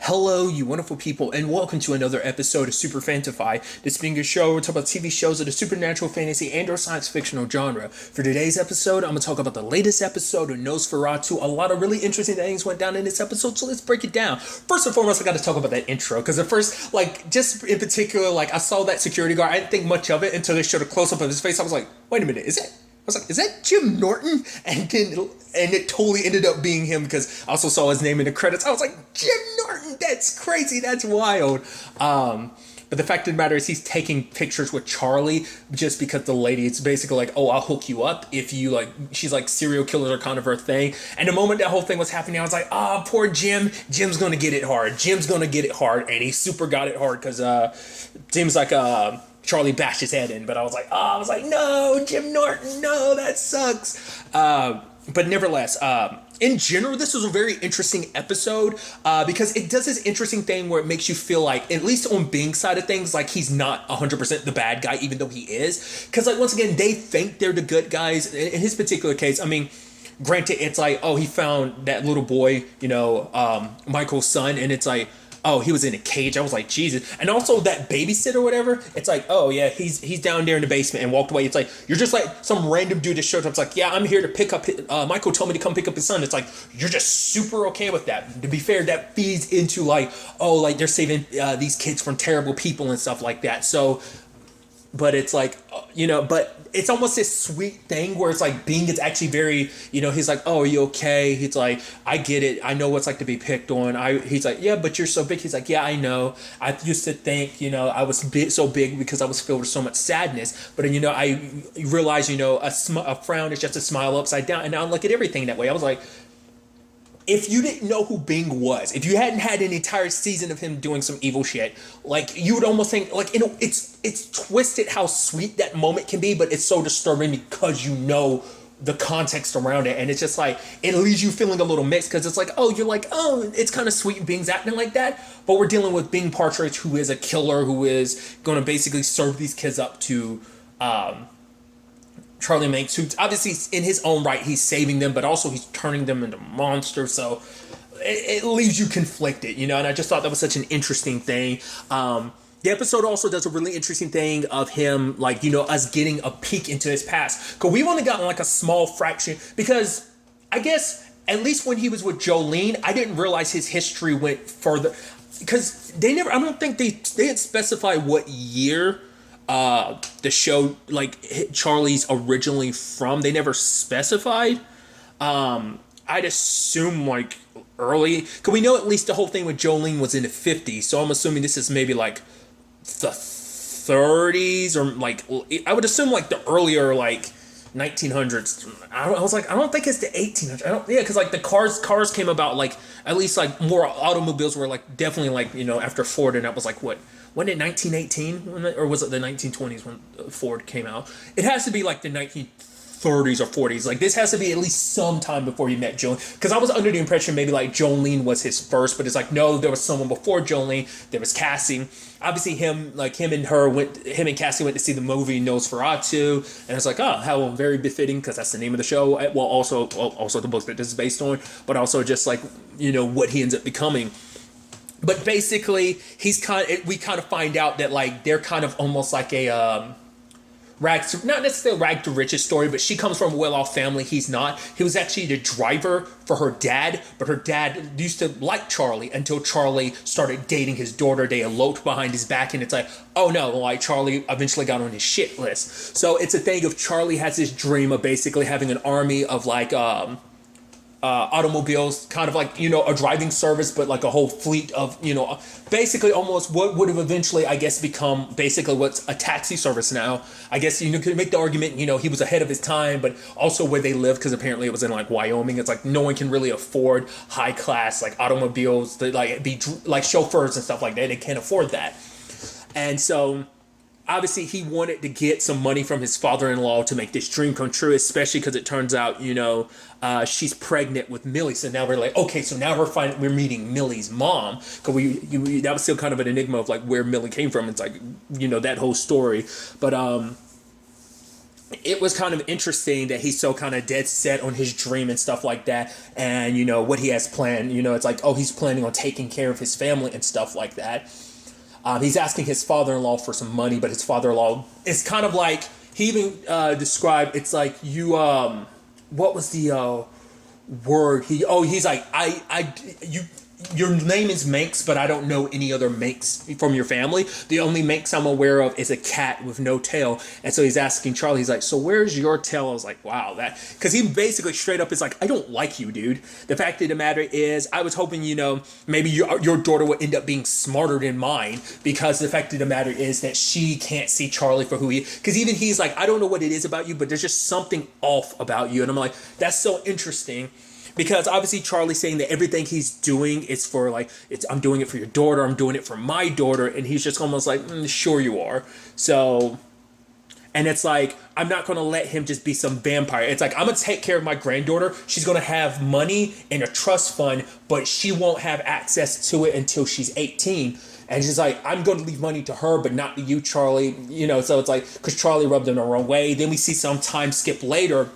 Hello, you wonderful people, and welcome to another episode of Super-Fanta-Fi. This being a show, we're talking about TV shows of the supernatural, fantasy, and/or science fictional genre. For today's episode, I'm going to talk about the latest episode of NOS4A2. A lot of really interesting things went down in this episode, so let's break it down. First and foremost, I got to talk about that intro, because at first, just in particular, I saw that security guard. I didn't think much of it until they showed a close-up of his face. I was like, wait a minute, is that Jim Norton? And it totally ended up being him because I also saw his name in the credits. I was like, Jim Norton, that's crazy, that's wild. But the fact of the matter is he's taking pictures with Charlie just because the lady, it's basically like, oh, I'll hook you up if you she's like serial killers are kind of her thing. And the moment that whole thing was happening, I was like, poor Jim. Jim's going to get it hard. Jim's going to get it hard. And he super got it hard because Jim's Charlie bashed his head in, but I was like, no, Jim Norton, no, that sucks. But nevertheless, in general, this was a very interesting episode because it does this interesting thing where it makes you feel like, at least on Bing's side of things, like he's not 100% the bad guy, even though he is. Because, once again, they think they're the good guys. In his particular case, I mean, granted, it's like, oh, he found that little boy, Michael's son, and it's like, oh, he was in a cage. I was like, Jesus. And also that babysitter or whatever, it's like, oh yeah, he's down there in the basement and walked away. It's like, you're just like some random dude that showed up. It's like, yeah, I'm here to pick up Michael told me to come pick up his son. It's like, you're just super okay with that. To be fair, that feeds into they're saving these kids from terrible people and stuff like that. So, but it's like, but it's almost this sweet thing where it's like Bing is actually very, he's like, oh, are you okay? He's like, I get it. I know what it's like to be picked on. He's like, yeah, but you're so big. He's like, yeah, I know. I used to think, I was so big because I was filled with so much sadness. But then, I realized, a frown is just a smile upside down. And now I look at everything that way. I was like, if you didn't know who Bing was, if you hadn't had an entire season of him doing some evil shit, you would almost think, it's twisted how sweet that moment can be, but it's so disturbing because the context around it, and it's just it leaves you feeling a little mixed because it's like, oh, you're like, oh, it's kind of sweet Bing's acting like that, but we're dealing with Bing Partridge, who is a killer, who is going to basically serve these kids up to Charlie Manx, who obviously in his own right, he's saving them, but also he's turning them into monsters. So it leaves you conflicted, and I just thought that was such an interesting thing. The episode also does a really interesting thing of him, us getting a peek into his past. Because we've only gotten a small fraction, because I guess at least when he was with Jolene, I didn't realize his history went further. Because I don't think they didn't specify what year the show Charlie's originally from. They never specified. I'd assume early, because we know at least the whole thing with Jolene was in the 50s, so I'm assuming this is maybe the 30s, or I would assume the earlier 1900s. I was I don't think it's the 1800s. Because the cars came about at least more automobiles were definitely after Ford, and that was what. When did 1918, or was it the 1920s when Ford came out? It has to be the 1930s or 40s. This has to be at least some time before he met Jolene. Because I was under the impression maybe Jolene was his first, but it's no, there was someone before Jolene. There was Cassie. Obviously him and Cassie went to see the movie NOS4A2, and it's how very befitting, because that's the name of the show. Well, also the book that this is based on, but also just what he ends up becoming. But basically, we kind of find out that they're kind of almost a not necessarily rag to riches story, but she comes from a well-off family. He's not. He was actually the driver for her dad, but her dad used to like Charlie until Charlie started dating his daughter. They eloped behind his back, and it's oh no, Charlie eventually got on his shit list. So it's a thing of Charlie has this dream of basically having an army of automobiles, kind of a driving service, but a whole fleet of, basically almost what would have eventually, I guess, become basically what's a taxi service now. I guess you could make the argument, he was ahead of his time, but also where they live, because apparently it was in Wyoming. It's no one can really afford high class automobiles that be chauffeurs and stuff like that. They can't afford that. And so obviously he wanted to get some money from his father-in-law to make this dream come true, especially because it turns out, she's pregnant with Millie. So now we're okay, so now we're meeting Millie's mom, because that was still kind of an enigma of where Millie came from. It's that whole story. But it was kind of interesting that he's so kind of dead set on his dream and stuff like that. And, you know, what he has planned, you know, it's like, oh, he's planning on taking care of his family and stuff like that. He's asking his father-in-law for some money, but his father-in-law is kind of like, he even described, it's like you, what was the word? He's like, your name is Manx, but I don't know any other Manx from your family. The only Manx I'm aware of is a cat with no tail. And so he's asking Charlie, he's like, so where's your tail? I was like, wow, that, because he basically straight up is like, I don't like you, dude. The fact of the matter is, I was hoping, you know, maybe your daughter would end up being smarter than mine, because the fact of the matter is that she can't see Charlie for who he is. Because even he's like, I don't know what it is about you, but there's just something off about you. And I'm like, that's so interesting. Because obviously Charlie's saying that everything he's doing is for like, I'm doing it for your daughter, I'm doing it for my daughter, and he's just almost like, sure you are. So, and it's like, I'm not going to let him just be some vampire. It's like, I'm going to take care of my granddaughter. She's going to have money in a trust fund, but she won't have access to it until she's 18. And she's like, I'm going to leave money to her, but not to you, Charlie. You know, so it's like, because Charlie rubbed him the wrong way. Then we see some time skip later,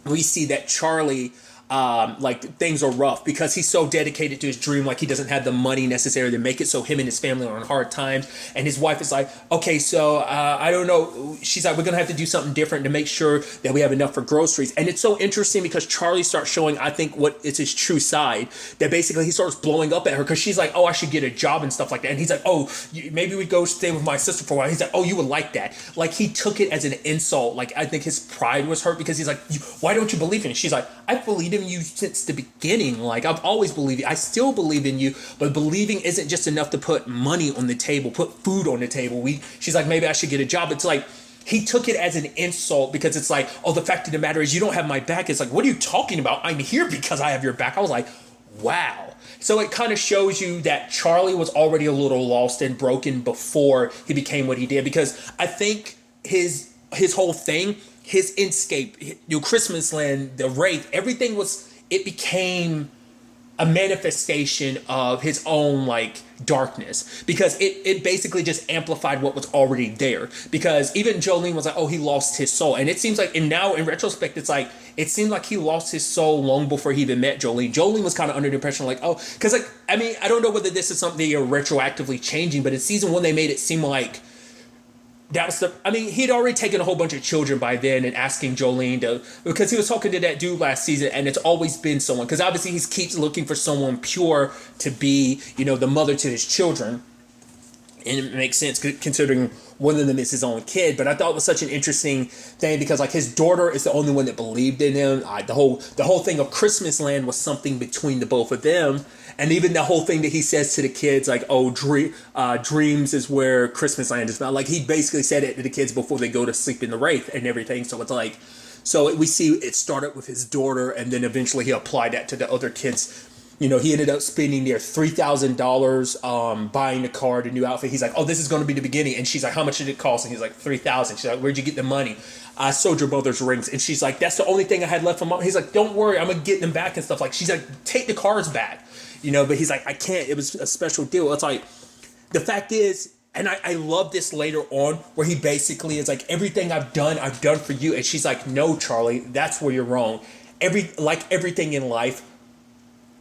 we see that Charlie, like, things are rough because he's so dedicated to his dream. Like, he doesn't have the money necessary to make it, so him and his family are on hard times. And his wife is like, okay, so I don't know, she's like, we're gonna have to do something different to make sure that we have enough for groceries. And it's so interesting because Charlie starts showing, I think, what is his true side, that basically he starts blowing up at her because she's like, oh, I should get a job and stuff like that. And he's like, oh, maybe we go stay with my sister for a while. He's like, oh, you would like that. Like, he took it as an insult. Like, I think his pride was hurt because he's like, why don't you believe in it? She's like, I've believed in you since the beginning. Like, I've always believed you. I still believe in you, but believing isn't just enough to put money on the table, put food on the table. She's like, maybe I should get a job. It's like, he took it as an insult because it's like, oh, the fact of the matter is you don't have my back. It's like, what are you talking about? I'm here because I have your back. I was like, wow. So it kind of shows you that Charlie was already a little lost and broken before he became what he did, because I think his whole thing, his Inscape, New Christmas Land, the Wraith, everything was, it became a manifestation of his own, like, darkness, because it basically just amplified what was already there. Because even Jolene was like, oh, he lost his soul. And it seems like, and now in retrospect, it's like, it seemed like he lost his soul long before he even met Jolene. Jolene was kind of under the impression like, oh, because, like, I mean, I don't know whether this is something you're retroactively changing, but in season 1 they made it seem like that was he'd already taken a whole bunch of children by then and asking Jolene to, because he was talking to that dude last season, and it's always been someone, because obviously he keeps looking for someone pure to be, you know, the mother to his children. And it makes sense considering one of them is his own kid. But I thought it was such an interesting thing because, like, his daughter is the only one that believed in him. The whole thing of Christmas Land was something between the both of them. And even the whole thing that he says to the kids, like, oh, dreams is where Christmas Land is not. Like, he basically said it to the kids before they go to sleep in the Wraith and everything. So it's like, so we see it started with his daughter, and then eventually he applied that to the other kids. You know, he ended up spending their $3,000 buying the car, the new outfit. He's like, oh, this is going to be the beginning. And she's like, how much did it cost? And he's like, $3,000. She's like, where'd you get the money? I sold your mother's rings. And she's like, that's the only thing I had left from mom. He's like, don't worry, I'm going to get them back and stuff. Like, she's like, take the cars back. You know, but he's like, I can't. It was a special deal. It's like, the fact is, and I love this later on, where he basically is like, everything I've done for you. And she's like, no, Charlie, that's where you're wrong. Everything in life,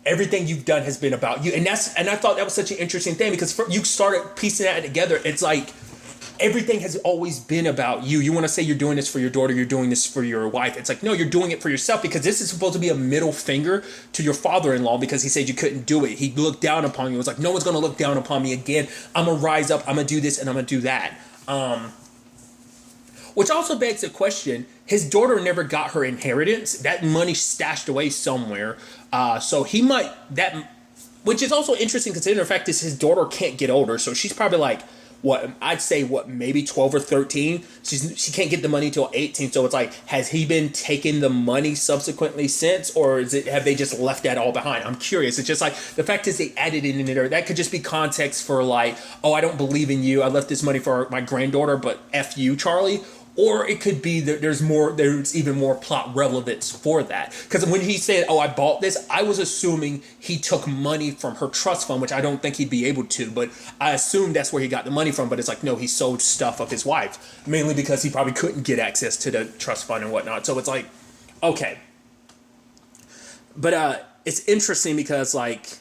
everything you've done has been about you. And I thought that was such an interesting thing, because you started piecing that together. It's like, everything has always been about you. You want to say you're doing this for your daughter, you're doing this for your wife. It's like, no, you're doing it for yourself, because this is supposed to be a middle finger to your father-in-law, because he said you couldn't do it. He looked down upon you. It was like, no one's going to look down upon me again. I'm going to rise up. I'm going to do this and I'm going to do that. Which also begs the question, his daughter never got her inheritance. That money stashed away somewhere. So he might, which is also interesting considering the fact is his daughter can't get older. So she's probably like, maybe 12 or 13. She can't get the money till 18. So it's like, has he been taking the money subsequently since, or have they just left that all behind? I'm curious. It's just like, the fact is they added it in there. That could just be context for like, oh, I don't believe in you. I left this money for my granddaughter, but F you, Charlie. Or it could be that there's even more plot relevance for that. Because when he said, "Oh, I bought this," I was assuming he took money from her trust fund, which I don't think he'd be able to, but I assumed that's where he got the money from. But it's like, no, he sold stuff of his wife, mainly because he probably couldn't get access to the trust fund and whatnot. So it's like, okay. But it's interesting because like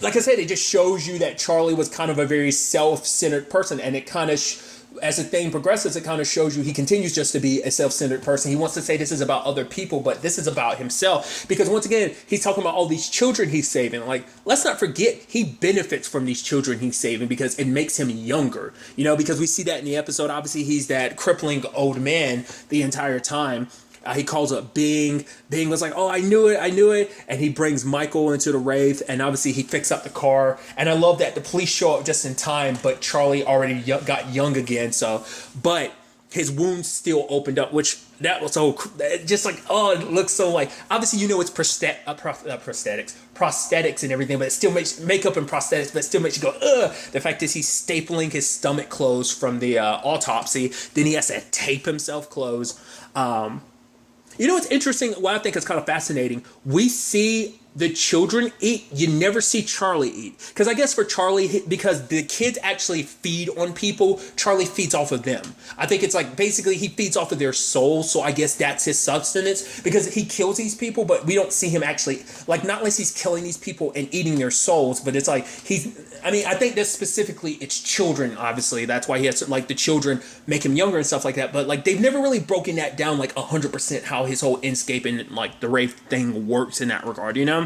I said, it just shows you that Charlie was kind of a very self-centered person, and it kind of as the thing progresses, it kind of shows you he continues just to be a self-centered person. He wants to say this is about other people, but this is about himself. Because once again, he's talking about all these children he's saving. Like, let's not forget, he benefits from these children he's saving because it makes him younger. You know, because we see that in the episode. Obviously, he's that crippling old man the entire time. He calls up Bing. Bing was like, "Oh, I knew it. And he brings Michael into the Wraith, and obviously he fixed up the car. And I love that the police show up just in time, but Charlie already got young again. But his wounds still opened up, which that was so just like, oh, it looks so like, obviously, you know, it's prosthetics and everything, but it still makes makeup and prosthetics, but it still makes you go, ugh. The fact is he's stapling his stomach closed from the autopsy. Then he has to tape himself closed. You know what's interesting, what I think is kind of fascinating, we see the children eat, you never see Charlie eat. Because I guess for Charlie, because the kids actually feed on people, Charlie feeds off of them. I think it's like basically he feeds off of their souls, so I guess that's his sustenance. Because he kills these people, but we don't see him actually, like not unless he's killing these people and eating their souls, but it's like I think that specifically it's children, obviously. That's why he has to, like the children make him younger and stuff like that. But like they've never really broken that down like 100% how his whole Inscape and like the Wraith thing works in that regard, you know?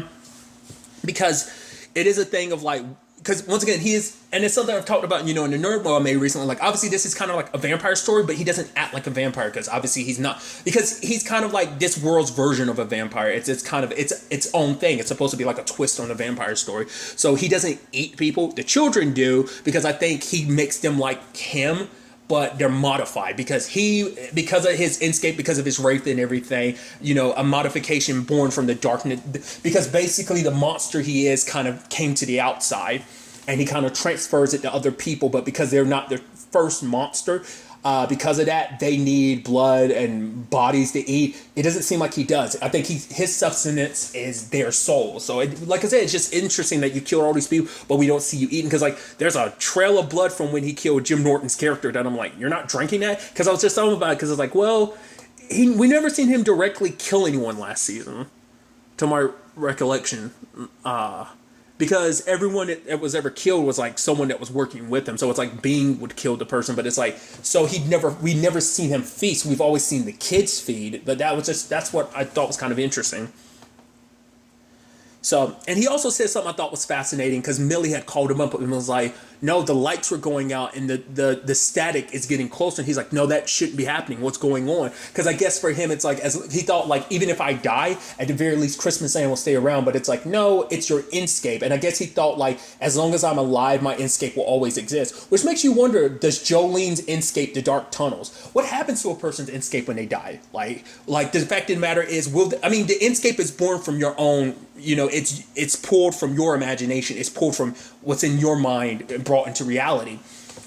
Because it is a thing of like, because once again, he is, and it's something I've talked about, you know, in the Nerd World I made recently, like obviously this is kind of like a vampire story, but he doesn't act like a vampire because obviously he's not, because he's kind of like this world's version of a vampire. It's kind of, its own thing. It's supposed to be like a twist on a vampire story. So he doesn't eat people. The children do, because I think he makes them like him, but they're modified because of his Inscape, because of his Wraith and everything, you know, a modification born from the darkness, because basically the monster he is kind of came to the outside and he kind of transfers it to other people, but because they're not their first monster, because of that, they need blood and bodies to eat. It doesn't seem like he does. I think his sustenance is their soul. So, like I said, it's just interesting that you kill all these people, but we don't see you eating. Because, like, there's a trail of blood from when he killed Jim Norton's character that I'm like, you're not drinking that? Because I was just talking about it, because I was like, well, we never seen him directly kill anyone last season, to my recollection. Because everyone that was ever killed was like someone that was working with him. So it's like Bing would kill the person, but it's like, so we never seen him feast. We've always seen the kids feed, but that's what I thought was kind of interesting. So, and he also said something I thought was fascinating, because Millie had called him up and was like, no, the lights were going out and the static is getting closer. And he's like, no, that shouldn't be happening. What's going on? Because I guess for him, it's like, as he thought, like, even if I die, at the very least, Christmas Santa will stay around. But it's like, no, it's your Inscape. And I guess he thought, like, as long as I'm alive, my Inscape will always exist. Which makes you wonder, does Jolene's Inscape the dark tunnels? What happens to a person's Inscape when they die? Like the fact of the matter is, the Inscape is born from your own, you know, it's pulled from your imagination. It's pulled from what's in your mind and brought into reality.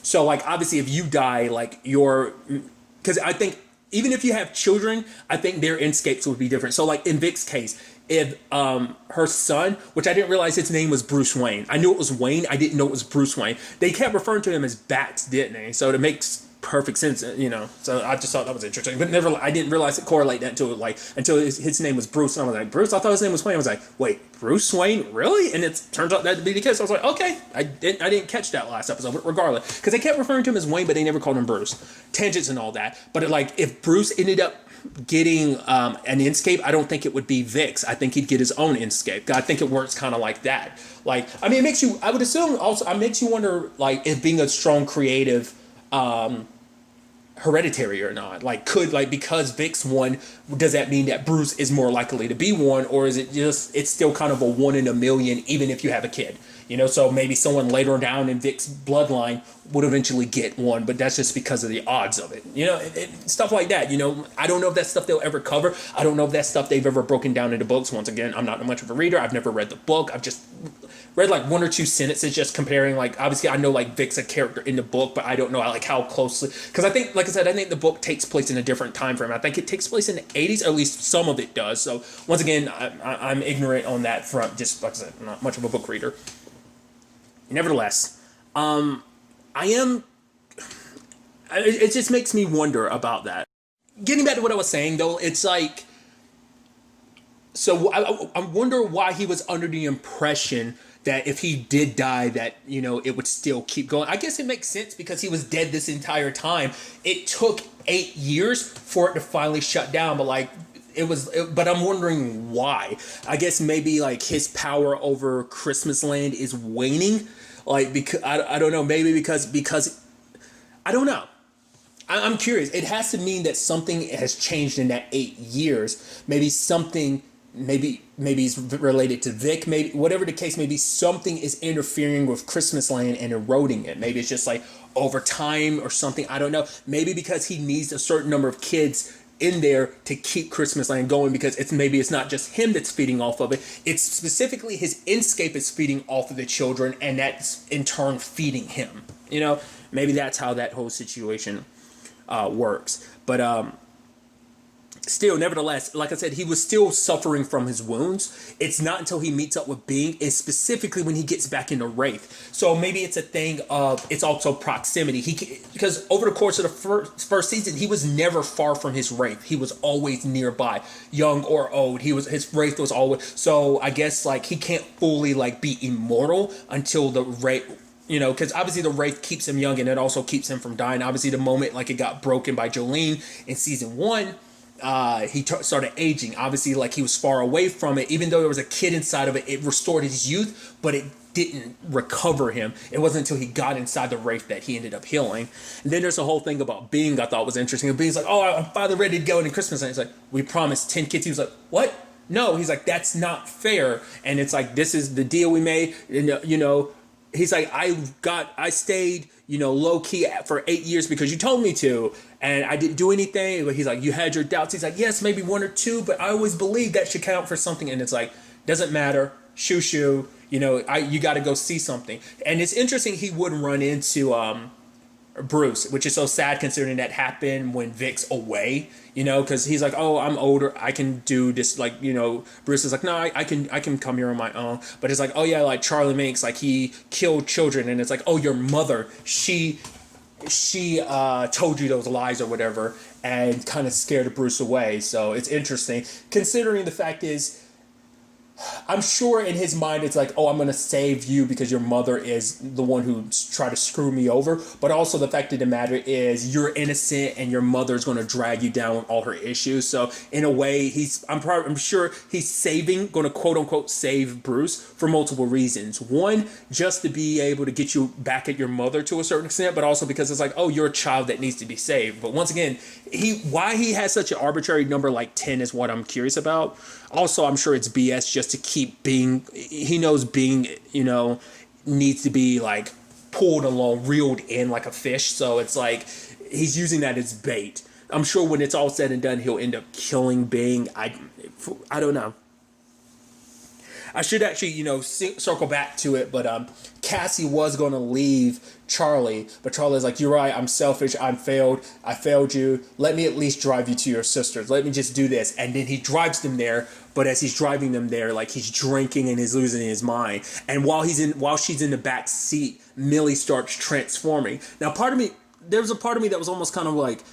So, like, obviously, if you die, like, because I think even if you have children, I think their Inscapes would be different. So, like, in Vic's case, if her son, which I didn't realize his name was Bruce Wayne. I knew it was Wayne. I didn't know it was Bruce Wayne. They kept referring to him as Bats, didn't they? So it makes perfect sense, you know. So I just thought that was interesting, but I didn't realize it correlate that until his name was Bruce, and I was like, Bruce, I thought his name was Wayne. I was like, wait, Bruce Wayne, really? And it turns out that to be the case. So I was like, okay, I didn't catch that last episode, but regardless, because they kept referring to him as Wayne, but they never called him Bruce. Tangents and all that, but if Bruce ended up getting an Inscape, I don't think it would be Vic's. I think he'd get his own Inscape. I think it works kind of like that. Like, I mean, it makes you, I would assume also, it makes you wonder, like, if being a strong creative, hereditary or not. Like, because Vic's one, does that mean that Bruce is more likely to be one, or is it just, it's still kind of a 1 in a million, even if you have a kid, you know? So maybe someone later down in Vic's bloodline would eventually get one, but that's just because of the odds of it, you know, stuff like that, you know. I don't know if that's stuff they'll ever cover. I don't know if that's stuff they've ever broken down into books. Once again, I'm not much of a reader. I've never read the book. I've just read like one or two sentences just comparing, like, obviously I know like Vic's a character in the book, but I don't know like how closely, because I think, like I said, I think the book takes place in a different time frame. I think it takes place in the 80s, or at least some of it does. So once again, I'm ignorant on that front, just like I said, I'm not much of a book reader. Nevertheless, I am, it just makes me wonder about that. Getting back to what I was saying though, it's like, so I wonder why he was under the impression that if he did die, that, you know, it would still keep going. I guess it makes sense because he was dead this entire time. It took 8 years for it to finally shut down, but like, but I'm wondering why. I guess maybe like his power over Christmas Land is waning. Like, because I don't know, maybe because I don't know. I'm curious. It has to mean that something has changed in that 8 years. Maybe something, maybe it's related to Vic. Maybe whatever the case may be, something is interfering with Christmas Land and eroding it. Maybe it's just like over time or something. I don't know. Maybe because he needs a certain number of kids in there to keep Christmas Land going, because it's not just him that's feeding off of it. It's specifically his Inscape is feeding off of the children, and that's in turn feeding him. You know, maybe that's how that whole situation works. But still, nevertheless, like I said, he was still suffering from his wounds. It's not until he meets up with Bing, and specifically when he gets back into Wraith. So maybe it's a thing of, it's also proximity. Because over the course of the first season, he was never far from his Wraith. He was always nearby, young or old. His Wraith was always, so I guess like he can't fully like be immortal until the Wraith, you know, because obviously the Wraith keeps him young and it also keeps him from dying. Obviously, the moment like it got broken by Jolene in season 1, he started aging. Obviously, like he was far away from it. Even though there was a kid inside of it, it restored his youth, but it didn't recover him. It wasn't until he got inside the Wraith that he ended up healing. And then there's a whole thing about Bing I thought was interesting. And Bing's like, oh, I'm finally ready to go into Christmas. And he's like, we promised 10 kids. He was like, what? No. He's like, that's not fair. And it's like, this is the deal we made. And, you know, he's like, I stayed, you know, low key for 8 years because you told me to, and I didn't do anything. But he's like, you had your doubts. He's like, yes, maybe 1 or 2, but I always believe that should count for something. And it's like, doesn't matter. Shoo. You know, you got to go see something. And it's interesting he wouldn't run into Bruce, which is so sad considering that happened when Vic's away, you know, because he's like, oh, I'm older, I can do this, like, you know, Bruce is like, no, I can come here on my own. But it's like, oh yeah, like Charlie Minx, like he killed children, and it's like, oh, your mother, she told you those lies or whatever, and kind of scared Bruce away. So it's interesting considering the fact is, I'm sure in his mind it's like, oh, I'm going to save you because your mother is the one who tried to screw me over. But also the fact of the matter is you're innocent and your mother's going to drag you down with all her issues. So in a way, I'm sure he's going to quote unquote save Bruce for multiple reasons. One, just to be able to get you back at your mother to a certain extent, but also because it's like, oh, you're a child that needs to be saved. But once again, why he has such an arbitrary number like 10 is what I'm curious about. Also, I'm sure it's BS just to keep Bing. He knows Bing, you know, needs to be like pulled along, reeled in like a fish. So it's like he's using that as bait. I'm sure when it's all said and done, he'll end up killing Bing. I don't know. I should actually, you know, circle back to it, but Cassie was going to leave Charlie, but Charlie's like, you're right, I'm selfish, I failed you, let me at least drive you to your sisters, let me just do this. And then he drives them there, but as he's driving them there, like he's drinking and he's losing his mind. And while she's in the back seat, Millie starts transforming. Now, there's a part of me that was almost kind of like,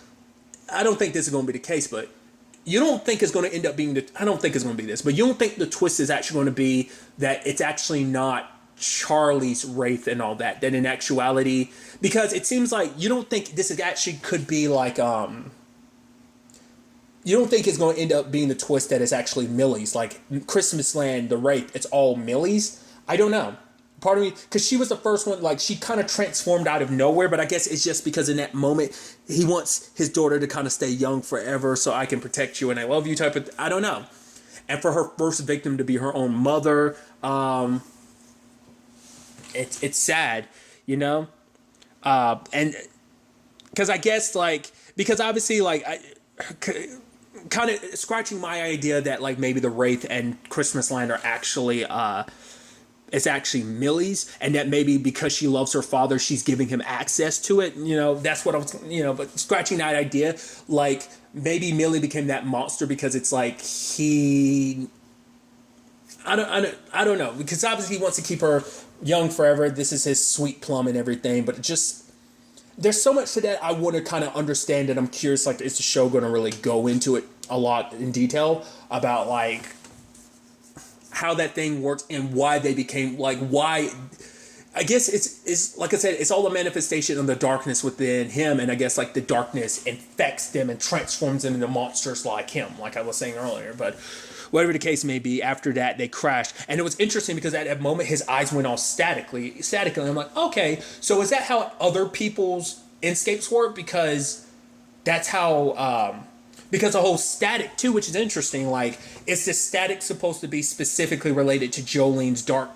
I don't think this is going to be the case, but you don't think it's going to end up being I don't think it's going to be this, but you don't think the twist is actually going to be that it's actually not Charlie's Wraith and all that in actuality, because it seems like you don't think this is actually could be like, you don't think it's going to end up being the twist that it's actually Millie's, like Christmas Land, the Wraith, it's all Millie's. I don't know. Part of me, because she was the first one, like she kind of transformed out of nowhere, but I guess it's just because in that moment he wants his daughter to kind of stay young forever so I can protect you and I love you type of, I don't know. And for her first victim to be her own mother, it's sad, you know? And because I guess like, because obviously like kind of scratching my idea that like maybe the Wraith and Christmas Land are actually it's actually Millie's, and that maybe because she loves her father, she's giving him access to it. That's what I was, but scratching that idea, like maybe Millie became that monster because it's like I don't know, because obviously he wants to keep her young forever. This is his sweet plum and everything, but it just, there's so much to that I want to kind of understand, and I'm curious, like, is the show going to really go into it a lot in detail about, like, how that thing works and why they became, like, why, I guess it's like I said, it's all a manifestation of the darkness within him, and I guess, like, the darkness infects them and transforms them into monsters like him, like I was saying earlier, but whatever the case may be, after that, they crashed. And it was interesting because at that moment, his eyes went all statically. I'm like, okay, so is that how other people's Inscapes work? Because that's how, because the whole static, too, which is interesting, like, is the static supposed to be specifically related to Jolene's dark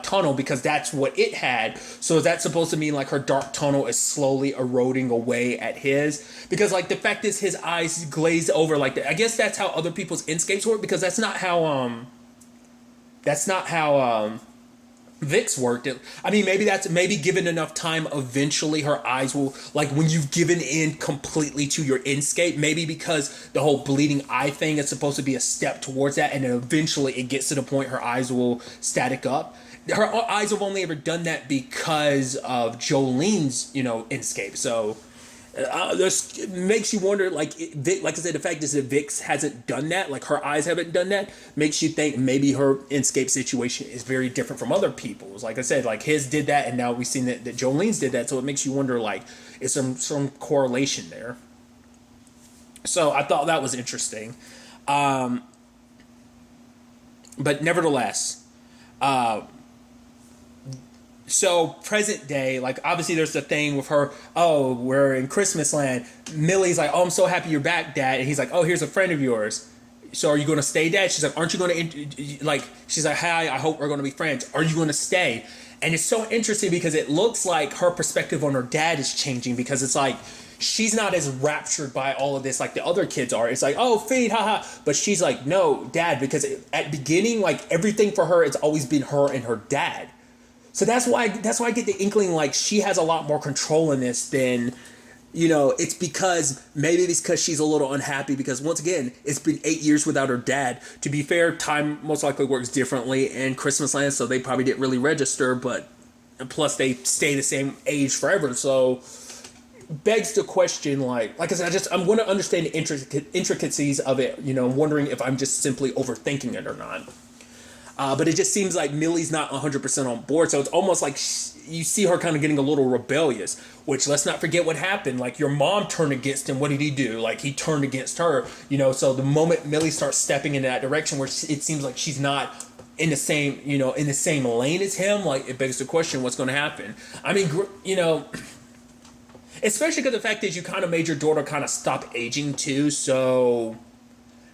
tunnel because that's what it had? So is that supposed to mean like her dark tunnel is slowly eroding away at his? Because like the fact is his eyes glaze over like that. I guess that's how other people's Inscapes work, because that's not how VIX worked. I mean, maybe given enough time, eventually her eyes will, like when you've given in completely to your Inscape, maybe because the whole bleeding eye thing is supposed to be a step towards that, and then eventually it gets to the point her eyes will static up. Her eyes have only ever done that because of Jolene's, Inscape. So this makes you wonder, like I said, the fact is that Vix hasn't done that, like her eyes haven't done that, makes you think maybe her Inscape situation is very different from other people's. Like I said, like his did that, and now we've seen that Jolene's did that, so it makes you wonder, like, is some correlation there? So I thought that was interesting. But nevertheless, so present day, like obviously there's the thing with her, oh, we're in Christmas land. Millie's like, oh, I'm so happy you're back, Dad. And he's like, oh, here's a friend of yours. So are you going to stay, Dad? She's like, aren't you going to, like, she's like, hi, I hope we're going to be friends. Are you going to stay? And it's so interesting because it looks like her perspective on her dad is changing, because it's like, she's not as raptured by all of this like the other kids are. It's like, oh, feed, haha. But she's like, no, Dad, because at beginning, like everything for her, it's always been her and her dad. So that's why I get the inkling like she has a lot more control in this than, it's because she's a little unhappy because, once again, it's been 8 years without her dad. To be fair, time most likely works differently in Christmas land, so they probably didn't really register, but plus they stay the same age forever. So begs the question, like I said, I'm going to understand the intricacies of it, wondering if I'm just simply overthinking it or not. But it just seems like Millie's not 100% on board, so it's almost like you see her kind of getting a little rebellious, which, let's not forget what happened. Like, your mom turned against him. What did he do? Like, he turned against her, so the moment Millie starts stepping in that direction where it seems like she's not in the same, in the same lane as him, like, it begs the question, what's going to happen? I mean, especially because the fact is you kind of made your daughter kind of stop aging too, so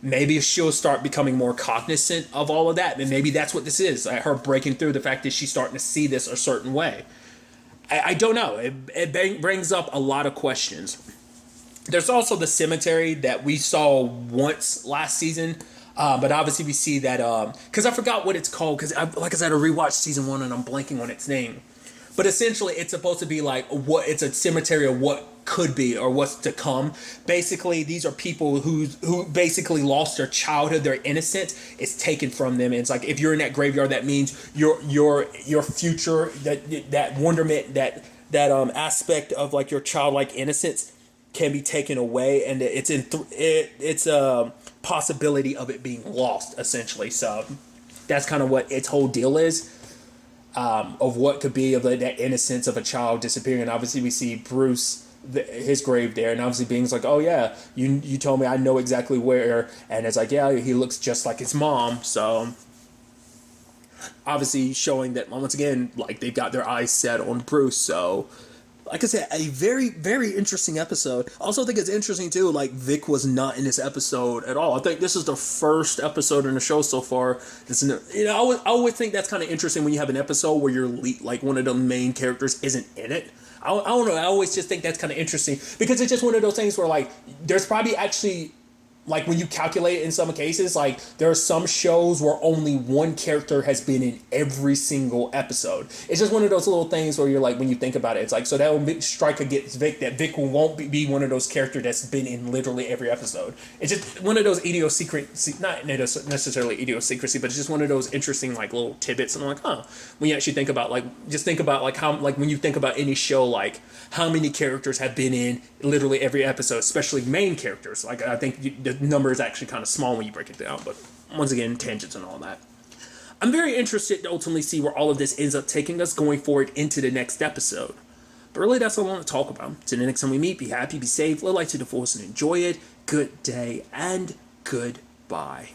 maybe she'll start becoming more cognizant of all of that, and maybe that's what this is, like her breaking through. The fact that she's starting to see this a certain way. I don't know. It brings up a lot of questions. There's also the cemetery that we saw once last season, but obviously we see that, because I forgot what it's called, because like I said, I rewatched season 1 and I'm blanking on its name. But essentially, it's supposed to be like it's a cemetery of what could be or what's to come. Basically, these are people who basically lost their childhood, their innocence is taken from them. And it's like, if you're in that graveyard, that means your future, that wonderment, that aspect of like your childlike innocence can be taken away, and it's a possibility of it being lost, essentially. So that's kind of what its whole deal is. Of what could be of that innocence of a child disappearing. And obviously we see Bruce, his grave there, and obviously Bing's like, oh yeah, you told me, I know exactly where, and it's like, yeah, he looks just like his mom. So obviously showing that, once again, like, they've got their eyes set on Bruce. So like I said, a very, very interesting episode. I also think it's interesting too, like, Vic was not in this episode at all. I think this is the first episode in the show so far. I always think that's kind of interesting when you have an episode where your like one of the main characters isn't in it. I don't know. I always just think that's kind of interesting, because it's just one of those things where, like, there's probably actually like when you calculate it in some cases, like there are some shows where only one character has been in every single episode. It's just one of those little things where you're like, when you think about it, it's like, so that will strike against Vic, that Vic won't be one of those characters that's been in literally every episode. It's just one of those idiosyncrasy, not necessarily idiosyncrasy, but it's just one of those interesting like little tidbits. And I'm like, when you actually think about like, just think about like how, like when you think about any show, like how many characters have been in literally every episode, especially main characters. Like I think the number is actually kind of small when you break it down, but once again, tangents and all that. I'm very interested to ultimately see where all of this ends up taking us going forward into the next episode. But really, that's all I want to talk about. Till the next time we meet, be happy, be safe, live life to the fullest, and enjoy it. Good day and goodbye.